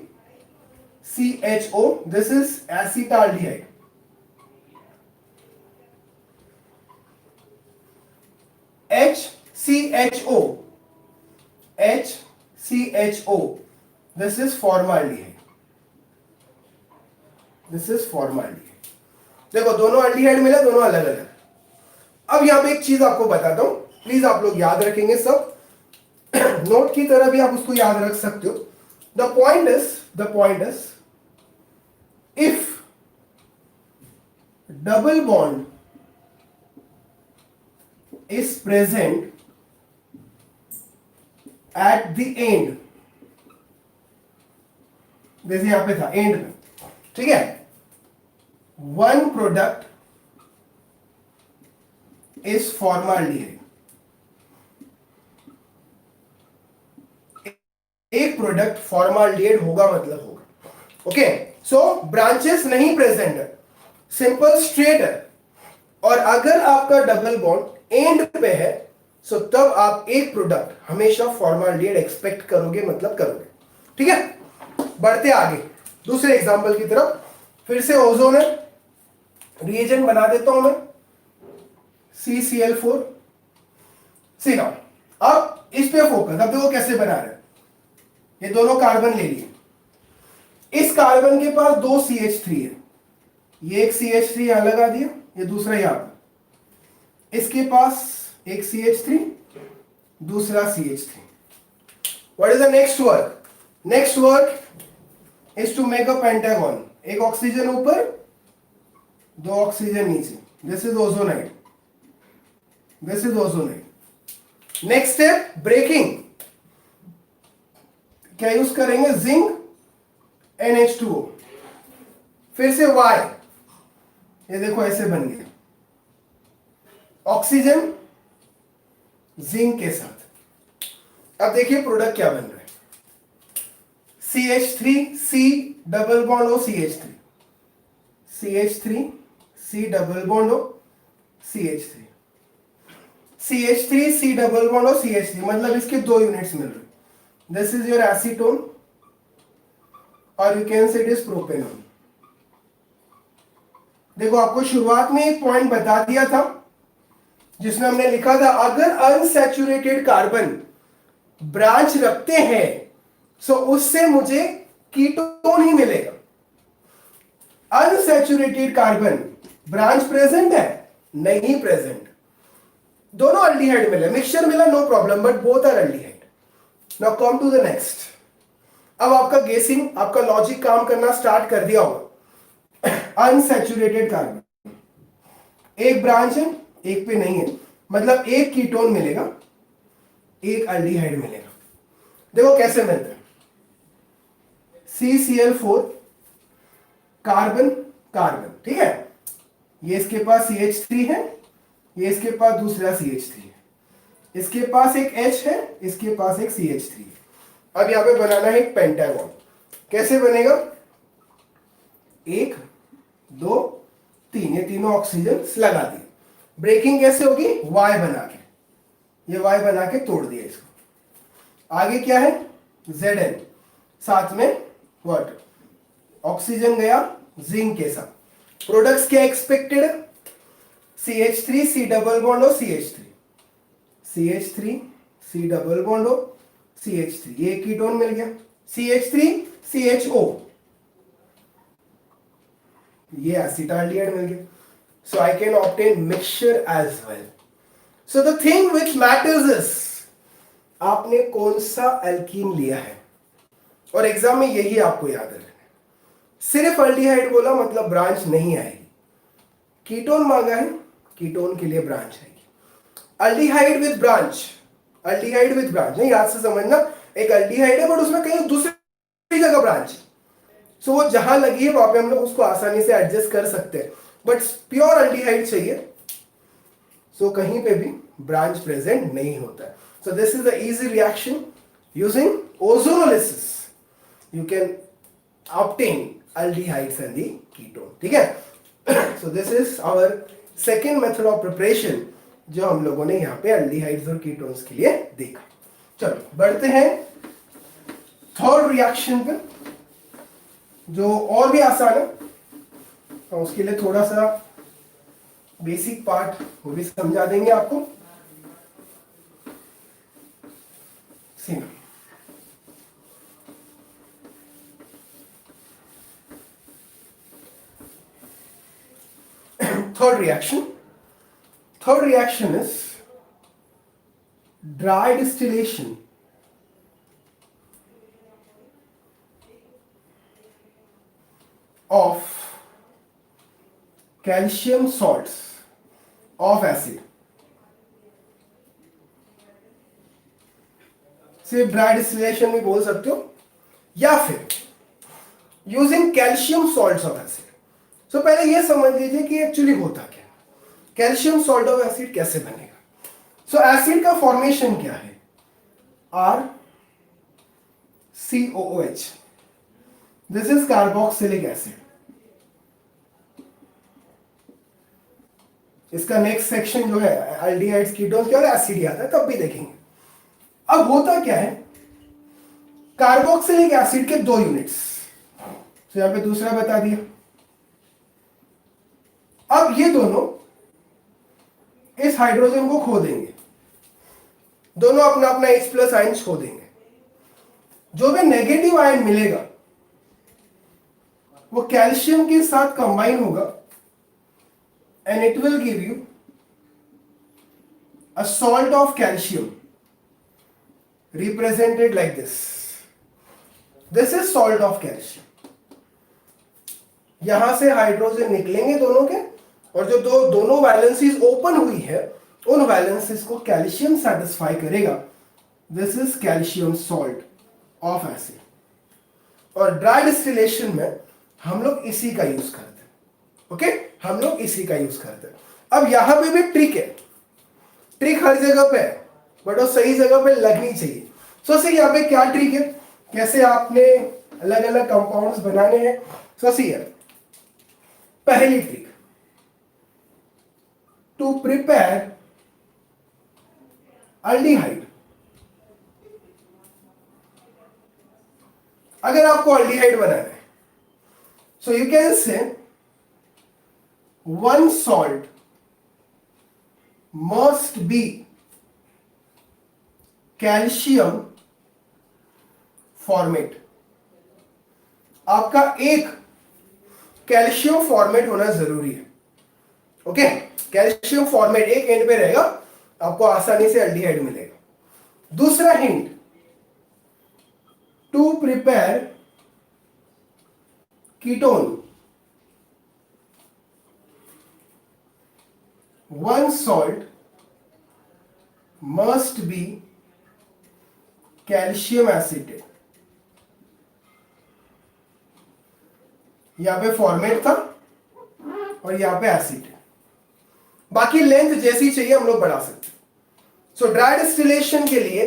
CHO, this is acetaldehyde. HCHO, HCHO, this is formaldehyde, this is formaldehyde। देखो दोनों अल्डिहाइड मिला, दोनों अलग अलग। अब यहां पे एक चीज आपको बताता हूं, प्लीज आप लोग याद रखेंगे सब, नोट की तरह भी आप उसको याद रख सकते हो। The point is if double bond is present at the end, जैसे यहां पे था एंड में, ठीक है, one product is formaldehyde, एक प्रोडक्ट फॉर्माल्डिहाइड होगा मतलब होगा। ओके, सो ब्रांचेस नहीं प्रेजेंट है, सिंपल स्ट्रेट है, और अगर आपका डबल बॉन्ड एंड पे है सो तब आप एक प्रोडक्ट हमेशा फॉर्माल्डिहाइड एक्सपेक्ट करोगे, मतलब करोगे। ठीक है, बढ़ते आगे दूसरे एग्जांपल की तरफ। फिर से ओजोन है, रिएजेंट बना देता हूं मैं, CCl4। सी नाउ, अब इस पे फोकस। अब देखो कैसे बना रहे हैं, ये दोनों कार्बन ले लिए, इस कार्बन के पास दो CH3 है, ये एक CH3 यहां लगा दिया, ये दूसरा यहां पर, इसके पास एक CH3, दूसरा CH3। What is the next work? Next work is to make a pentagon, एक ऑक्सीजन ऊपर, दो ऑक्सीजन नीचे, this is ozonide, this is ozonide. Next step breaking, क्या यूज करेंगे? जिंक NH2O, फिर से Y, ये देखो ऐसे बन गया, ऑक्सीजन जिंक के साथ। अब देखिए प्रोडक्ट क्या बन रहा है, CH3 C double bond O CH3, CH3 C double bond O CH3, CH3 C double bond O CH3, मतलब इसके दो यूनिट्स मिल रहे। दिस इज योर एसीटोन, और यू कैन से इट इज प्रोपेनॉन। देखो आपको शुरुआत में एक पॉइंट बता दिया था जिसमें हमने लिखा था अगर अनसैचुरेटेड कार्बन ब्रांच रखते हैं सो उससे मुझे कीटोन ही मिलेगा। अनसैचुरेटेड कार्बन ब्रांच प्रेजेंट है? नहीं प्रेजेंट। दोनों अल्डिहाइड मिले, मिक्सचर मिला, no problem, but both are aldehyde. Now come to the next. अब आपका गेसिंग, आपका लॉजिक काम करना स्टार्ट कर दिया होगा। अनसैचुरेटेड कार्बन, एक ब्रांच है, एक पे नहीं है, मतलब एक कीटोन मिलेगा, एक अल्डिहाइड मिलेगा। देखो कैसे मिलते हैं, CCl4 कार्बन कार्बन, ठीक है, ये इसके पास CH3 है, ये इसके पास दूसरा CH3 है, इसके पास एक H है, इसके पास एक CH3 है। अब यहां पे बनाना है एक पेंटागन। कैसे बनेगा? एक, दो, तीन, ये तीनों ऑक्सीजन लगा दिए। ब्रेकिंग कैसे होगी? Y बना के, ये Y बना के तोड़ दिया इसको। आगे क्या है? Zn, साथ में व्हाट? ऑक्सीजन गया जिंक के साथ। प्रोडक्ट्स क्या expected? CH3 C double bond O CH3, CH3 C double bond O CH3, ये कीटोन मिल गया। CH3 CHO, ये एसिटाल्डिहाइड मिल गया। So I can obtain mixture as well. So the thing which matters is आपने कौन सा एल्कीन लिया है, और एग्जाम में यही आपको याद रखना है। सिर्फ अल्डिहाइड बोला मतलब ब्रांच नहीं आएगी। कीटोन मांगा है, कीटोन के लिए ब्रांच आएगी। Aldehyde with branch, aldehyde with branch नहीं, याद से समझना, एक अल्डिहाइड है बट उसमें कहीं दूसरी जगह ब्रांच है, सो वो जहां लगी है वहां पे हम लोग उसको आसानी से एडजस्ट कर सकते हैं। बट प्योर अल्डिहाइड चाहिए सो कहीं पे भी ब्रांच प्रेजेंट नहीं होता है। So this is the easy reaction using ozonolysis, you can obtain aldehydes and the ketone, ठीक है। So this is our second method of preparation जो हम लोगों ने यहाँ पे अल्डिहाइड्स और कीटोन्स के लिए देखा। चलो बढ़ते हैं थर्ड रिएक्शन पे, जो और भी आसान है, तो उसके लिए थोड़ा सा बेसिक पार्ट वो भी समझा देंगे आपको। third reaction. Third reaction is dry distillation of calcium salts of acid. सिर्फ ड्राई डिस्टिलेशन भी बोल सकते हो, या फिर using calcium salts of acid. So पहले ये समझ लीजिए कि एक्चुअली होता क्या, कैल्शियम सॉल्ट ऑफ एसिड कैसे बनेगा. सो एसिड का फॉर्मेशन क्या है, RCOOH. This is carboxylic acid. इसका नेक्स्ट सेक्शन जो है एल्डिहाइड्स कीटोन्स के और एसिड आता है, तब भी देखेंगे. अब होता क्या है, कार्बोक्सिलिक एसिड के 2 यूनिट्स. तो यहां पे दूसरा बता दिया. अब ये दोनों इस हाइड्रोजन को खो देंगे, दोनों अपना अपना H+ आयन खो देंगे. जो भी नेगेटिव आयन मिलेगा वो कैल्शियम के साथ कंबाइन होगा and it will give you a salt of calcium represented like this. This is salt of calcium. यहां से हाइड्रोजन निकलेंगे दोनों के, और जो दोनों वैलेंसीज ओपन हुई है उन वैलेंसीज को कैल्शियम सेटिस्फाई करेगा. This is calcium salt of acid. और ड्राई डिस्टिलेशन में हम लोग इसी का यूज करते हैं. ओके, हम लोग इसी का यूज करते हैं. अब यहां पे भी ट्रिक है, ट्रिक हर जगह पे है, बट वो सही जगह पे लगनी चाहिए. सो सी यहाँ पे क्या ट्रिक है, कैसे आपने अलग अलग कंपाउंड्स बनाने हैं. सो सी पहली ट्रिक, टू प्रिपेयर अल्डिहाइड. अगर आपको अल्डिहाइड बनाना है, सो यू कैन से 1 salt must be calcium formate. आपका एक कैल्शियम फॉर्मेट होना जरूरी है. ओके, कैल्शियम फॉर्मेट एक एंड पे रहेगा, आपको आसानी से अल्डिहाइड मिलेगा. दूसरा hint, to prepare ketone 1 salt must be calcium acetate. यहां पे फॉर्मेट था और यहां पे एसिड है. बाकी लेंथ जैसी चाहिए हम लोग बढ़ा सकते. सो ड्राई डिस्टिलेशन के लिए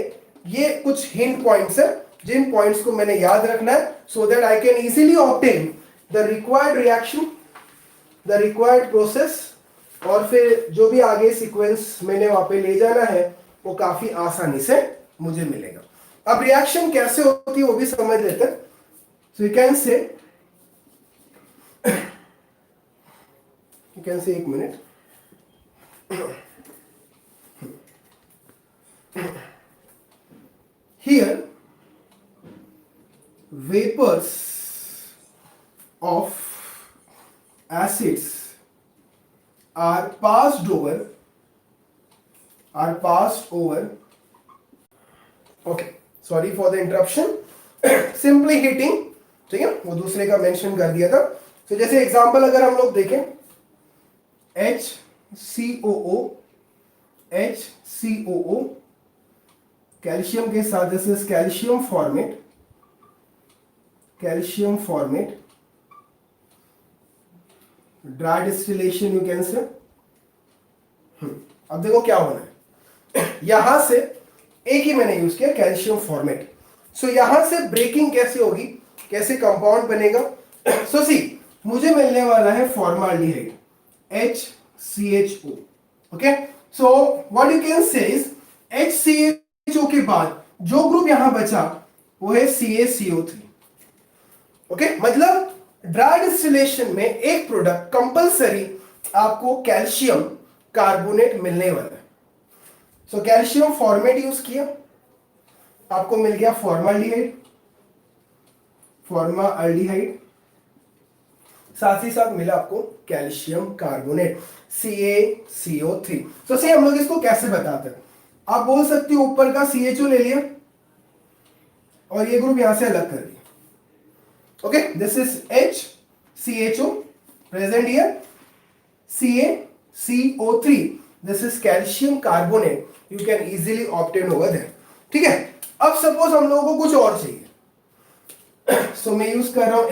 ये कुछ हिंट पॉइंट्स है, जिन पॉइंट्स को मैंने याद रखना है, so that I can easily obtain the required reaction, the required process, और फिर जो भी आगे सीक्वेंस मैंने वहां पे ले जाना है वो काफी आसानी से मुझे मिलेगा. अब रिएक्शन कैसे होती है वो भी समझ लेते हैं. सो यू कैन से एक minute. Here vapors of acids are passed over. Okay, sorry for the interruption. Simply heating, ठीक है, वो दूसरे का मेंशन कर दिया था. तो जैसे एग्जांपल अगर हम लोग देखें, HCOO कैल्शियम के साथ, this is calcium formate. Dry distillation you can से. अब देखो क्या होना है, यहां से एक ही मैंने यूज किया कैल्शियम फॉर्मेट. सो यहां से ब्रेकिंग कैसे होगी, कैसे कंपाउंड बनेगा. सो सी, मुझे मिलने वाला है formaldehyde HCHO. Okay, so what you can से इज HCHO के बाद जो ग्रुप यहां बचा वो है CaCO3. ओके, मतलब ड्राई डिस्टिलेशन में एक प्रोडक्ट कंपलसरी आपको कैल्शियम कार्बोनेट मिलने वाला है. सो कैल्शियम फॉर्मेट यूज किया, आपको मिल गया फॉर्माल्डिहाइड. साथ ही साथ मिला आपको कैल्शियम कार्बोनेट CaCO3। तो से हम लोग इसको कैसे बताते हैं, आप बोल सकते हो ऊपर का CHO ले लिया और ये ग्रुप यहां से अलग कर दिया। Okay, this is HCHO present here, CaCO3, this is calcium carbonate, you can easily obtain over there. ठीक है, अब सपोज हम लोगों को कुछ और चाहिए, सो मैं यूज कर रहा हूं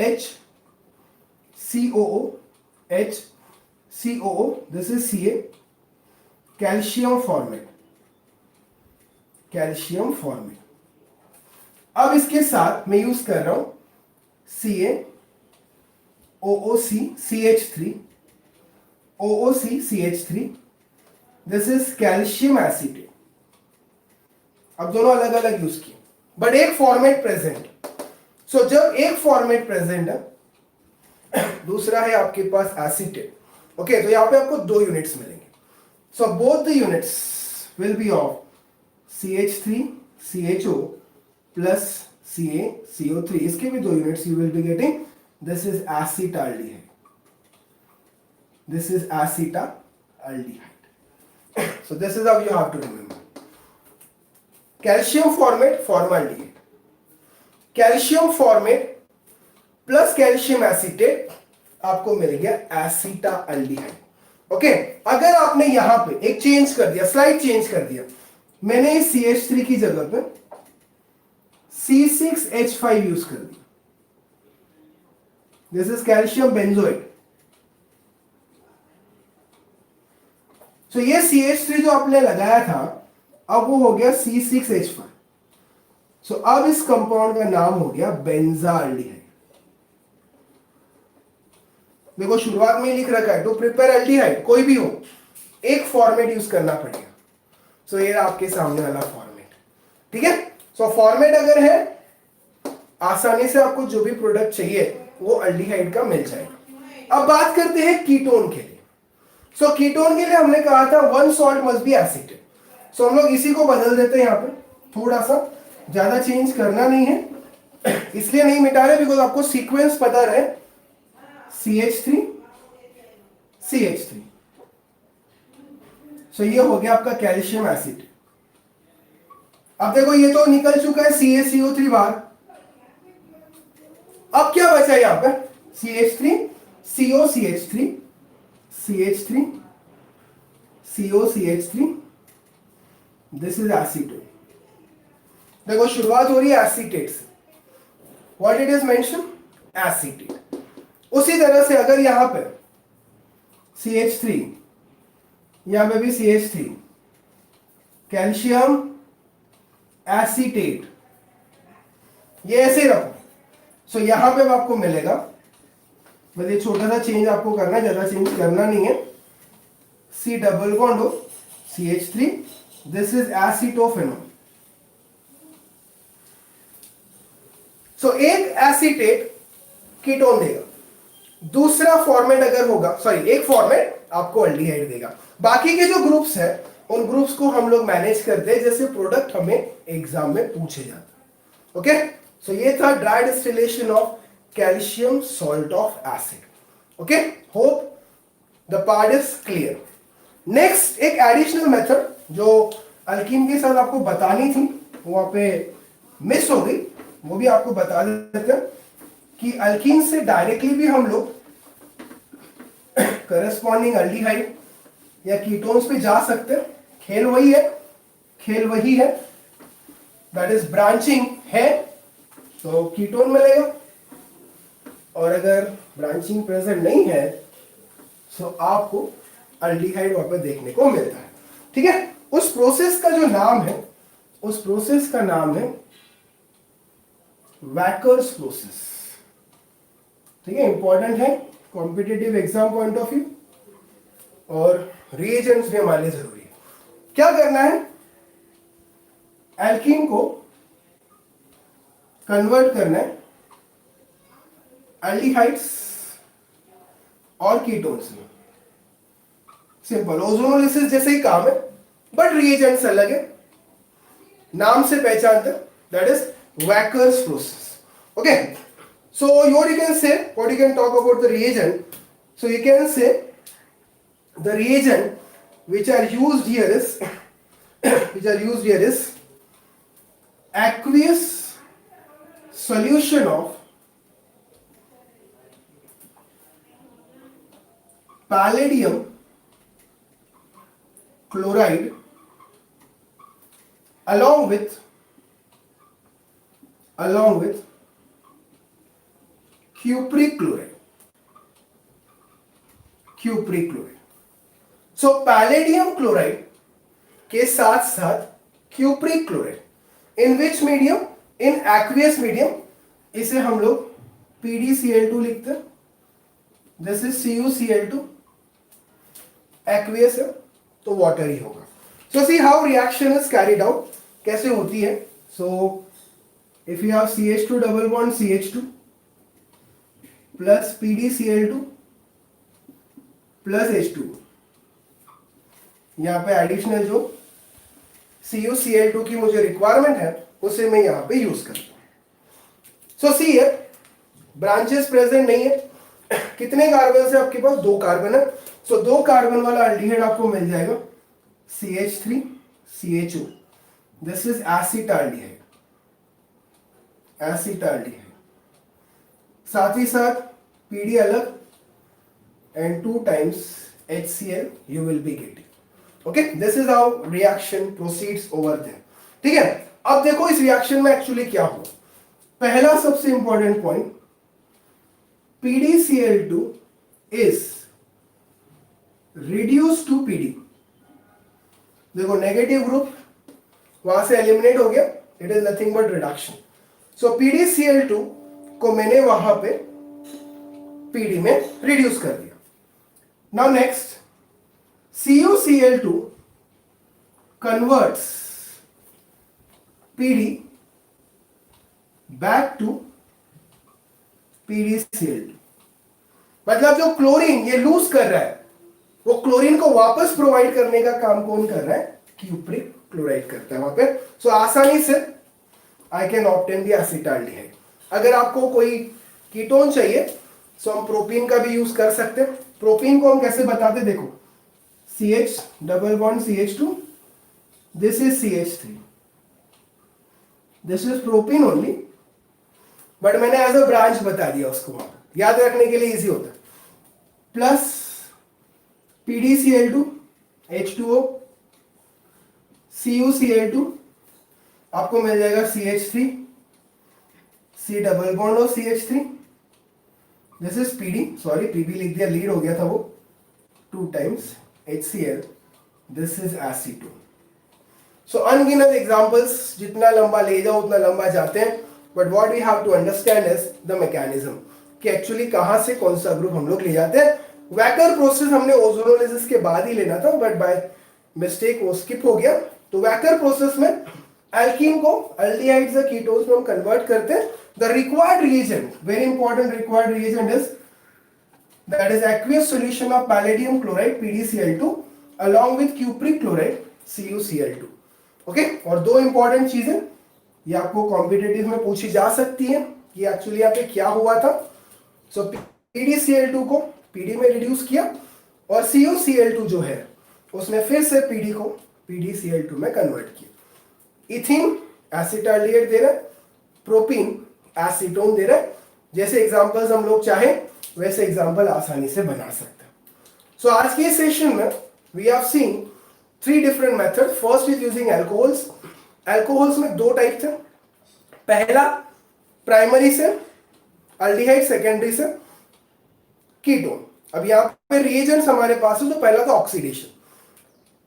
HCOO, this is Ca, calcium formate, calcium formate. अब इसके साथ मैं यूज कर रहा हूं CaOOC, this is calcium acetate. अब दोनों अलग अलग यूज किए, बट एक फॉर्मेट प्रेजेंट। सो जब एक फॉर्मेट प्रेजेंट है, दूसरा है आपके पास एसिटेट। ओके, तो यहां पे आपको 2 यूनिट्स मिलेंगे। So both the units will be of CH3CHO plus CaCO3। इसके भी 2 units you will be getting, this is acetaldehyde, this is acetaldehyde. So this is how you have to remember. Calcium formate formaldehyde, calcium formate plus calcium acetate आपको मिल गया एसिटाल्डिहाइड। ओके, अगर आपने यहां पे एक चेंज कर दिया, स्लाइड चेंज कर दिया, मैंने इस CH3 की जगह पे C6H5 यूज कर दिया, दिस इज कैल्शियम बेंजोएट। तो ये CH3 जो आपने लगाया था, अब वो हो गया C6H5। सो अब इस कंपाउंड का नाम हो गया बेंजाल्डिहाइड। देखो शुरुआत में ही लिख रखा है टू प्रिपेयर एल्डिहाइड, कोई भी हो एक फॉर्मेट यूज करना पड़ेगा। सो ये आपके सामने वाला फॉर्मेट। ठीक है, सो फॉर्मेट अगर है, आसानी से आपको जो भी प्रोडक्ट चाहिए वो एल्डिहाइड का मिल जाएगा। अब बात करते हैं कीटोन के लिए। सो कीटोन के लिए हमने कहा था 1 सॉल्ट मस्ट बी एसिटेट। सो हम लोग इसी को बदल देते हैं, यहां पे थोड़ा सा, ज्यादा चेंज करना नहीं है, इसलिए नहीं मिटा रहे बिकॉज आपको सीक्वेंस पता रहे, CH3 CH3। सो ये हो गया आपका कैल्शियम एसिड। अब देखो ये तो निकल चुका है CaCO3 बाहर, अब क्या बचा यहां पर, CH3 COCH3 CH3 COCH3, this is acetate. देखो शुरुआत हो रही है एसीटेट से, what it is mention, acetate. उसी तरह से अगर यहां पर CH3, यहां पे भी CH3, कैल्शियम एसीटेट, ये ऐसे ही रखो। सो यहां पे आपको मिलेगा, बस ये छोटा सा चेंज आपको करना है, ज्यादा चेंज करना नहीं है, C डबल बॉन्ड हो CH3, दिस इज एसीटोफेनॉल। सो एक एसीटेट कीटोन देगा, दूसरा फॉर्मेट अगर होगा, सॉरी एक फॉर्मेट आपको एल्डिहाइड देगा। बाकी के जो ग्रुप्स है उन ग्रुप्स को हम लोग मैनेज करते हैं जैसे प्रोडक्ट हमें एग्जाम में पूछे जाते हैं। ओके, सो ये था dry distillation of calcium salt of acid. Okay, hope the part is clear. Next एक एडिशनल मेथड जो अल्कीन के साथ आपको बतानी थी, वहां पे मिस हो गई, वो भी आपको बता देते हैं कि अल्कीन से डायरेक्टली भी हम लोग करस्पॉन्डिंग एल्डिहाइड या कीटोन्स पे जा सकते हैं। खेल वही है, खेल वही है, दैट इज ब्रांचिंग है तो कीटोन मिलेगा, और अगर ब्रांचिंग प्रेजेंट नहीं है तो आपको एल्डिहाइड वहां पर देखने को मिलता है। ठीक है, उस प्रोसेस का जो नाम है, उस प्रोसेस का नाम है वैकर्स प्रोसेस। ठीक है, इंपॉर्टेंट है competitive exam point of view, और रिएजेंट्स भी हमारे लिए जरूरी है। क्या करना है, एल्कीन को कन्वर्ट करना है एल्डिहाइड्स और कीटोन्स में। सिंपल ओजोनोलिसिस जैसे ही काम है, बट रिएजेंट्स अलग है, नाम से पहचानते हैं, that is Wacker's process. Okay, So here you can say what you can talk about the reagent. So you can say the reagent which are used here is aqueous solution of palladium chloride along with cupric chloride. So palladium chloride के साथ साथ क्यूप्रिक क्लोराइड, इन विच मीडियम, इन एक्वियस मीडियम, इसे हम लोग PdCl2 लिखते हैं. दिस इज CuCl2, एक्वियस है तो वाटर ही होगा. So see how reaction is carried out, कैसे होती है. So if you have CH2 double bond CH2 plus PdCl2 plus H2, यहाँ पे एडिशनल जो CuCl2 की मुझे रिक्वायरमेंट है उसे मैं यहाँ पे यूज करता हूँ. सो सी है ब्रांचेस प्रेजेंट नहीं है. कितने कार्बन से आपके पास? 2 कार्बन है. सो 2 कार्बन वाला अल्डिहाइड आपको मिल जाएगा CH3CHO. This is acetaldehyde. साथ ही साथ PD अलग and 2 times HCl you will be getting. Okay, this is how reaction proceeds over there. ठीक है. अब देखो इस रिएक्शन में एक्चुअली क्या हुआ. पहला सबसे important point, PdCl2 is reduced to PD. देखो नेगेटिव ग्रुप वहां से एलिमिनेट हो गया. It is nothing but reduction. So PdCl2 को मैंने वहां पे PD में रिड्यूस कर दिया. Now next, CuCl2 converts PD back to PdCl2. मतलब जो क्लोरीन ये लूज कर रहा है वो क्लोरीन को वापस प्रोवाइड करने का काम कौन कर रहा है? क्यूप्रिक क्लोराइड करता है वहां पे. सो आसानी से I can obtain the acetaldehyde. अगर आपको कोई कीटोन चाहिए सो हम प्रोपीन का भी यूज कर सकते हैं. प्रोपीन को हम कैसे बताते, देखो CH double bond CH2, this is CH3, this is propene only, but मैंने एज अ ब्रांच बता दिया उसको, वहां याद रखने के लिए इजी होता है. प्लस PdCl2 H2O, CuCl2 आपको मिल जाएगा CH3, C डबल बॉन्ड और CH3, this is PD, sorry PB लिख दिया, लीड हो गया था वो, 2 times HCl, this is acetone. So अनगिनत एग्जांपल्स, जितना लंबा ले जाओ उतना लंबा जाते हैं, but what we have to understand is the mechanism कि एक्चुअली कहां से कौन सा ग्रुप हम लोग ले जाते हैं. वैकर प्रोसेस हमने ओजोनोलिसिस के बाद ही लेना था, बट बाय मिस्टेक वो स्किप हो गया. तो वैकर प्रोसेस में एल्कीन को अल्डिहाइड्स या कीटोन्स में हम कन्वर्ट करते हैं. The required reagent, very important required reagent is that is aqueous solution of palladium chloride PdCl2 along with cupric chloride CuCl2. Okay, और 2 important चीजें ये आपको कॉम्पिटिटिव में पूछी जा सकती है कि एक्चुअली यहाँ पे क्या हुआ था. सो PdCl2 को PD में रिड्यूस किया और CuCl2 जो है उसने फिर से PD को PdCl2 में कन्वर्ट किया. इथिन एसिटाल्डिहाइड दे रहा है, प्रोपीन एसीटोन दे रहा है. जैसे एग्जांपल्स हम लोग चाहे वैसे एग्जांपल आसानी से बना सकते हैं. सो आज के सेशन में we have seen 3 different method. First is using alcohols. Alcohols में 2 टाइप थे. पहला प्राइमरी से अल्डिहाइड, सेकेंडरी से कीटोन. अब यहाँ पे रिएजेंट्स हमारे पास है. तो पहला था oxidation,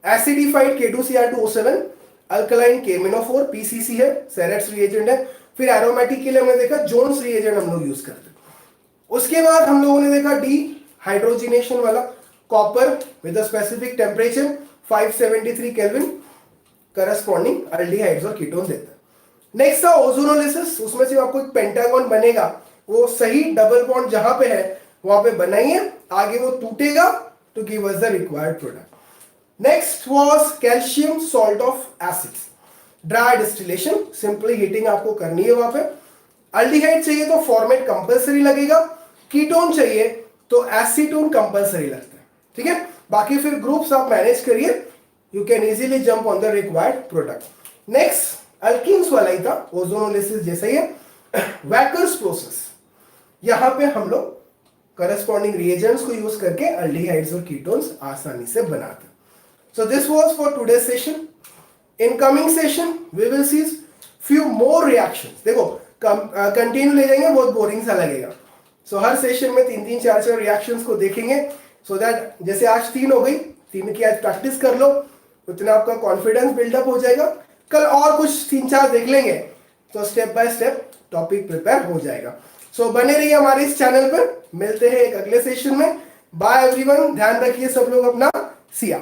acidified K2Cr2O7, alkaline KMnO4, PCC है, सेरेट्स रिएजेंट है. फिर एरोमेटिक के लिए हमने देखा जोन्स रिएजेंट हम लोग यूज करते हैं. उसके बाद हम लोगों ने देखा डी हाइड्रोजिनेशन वाला, copper with a specific temperature 573 kelvin, corresponding aldehydes और कीटोन देता है. नेक्स्ट था ओजोनोलिसिस. उसमें से आपको एक पेंटागन बनेगा, वो सही डबल बॉन्ड जहां पे है वहां पे बनाइए, आगे वो टूटेगा to give us the required product. Next was calcium salt of acids, dry distillation, simply heating आपको करनी है वहां पे. अल्डिहाइड चाहिए तो फॉर्मेट कंपलसरी लगेगा, कीटोन चाहिए तो एसीटोन कंपलसरी लगता है, ठीक है। बाकी फिर ग्रुप्स आप मैनेज करिए, you can easily jump on the required product. Next alkenes वाला ही था, ओजोनोलिसिस जैसा ही है। वैकर्स प्रोसेस, यहां पे हम लोग करस्पॉन्डिंग रिएजेंट्स को यूज करके अल्डिहाइड्स और कीटोन्स आसानी से बनाते हैं। So this was for today session. In coming session we will see few more reactions. देखो कंटिन्यू ले जाएंगे, बहुत बोरिंग सा लगेगा। सो हर सेशन में 3-3 4-4 रिएक्शंस को देखेंगे, सो दैट जैसे आज 3 हो गई, 3 की आज प्रैक्टिस कर लो, उतना आपका कॉन्फिडेंस बिल्डअप हो जाएगा। कल और कुछ 3-4 देख लेंगे तो step by step topic prepare हो जाएगा। सो बने रहिए हमारे इस चैनल पर, मिलते हैं एक अगले सेशन में। बाय एवरीवन, ध्यान रखिए सब लोग अपना, सिया।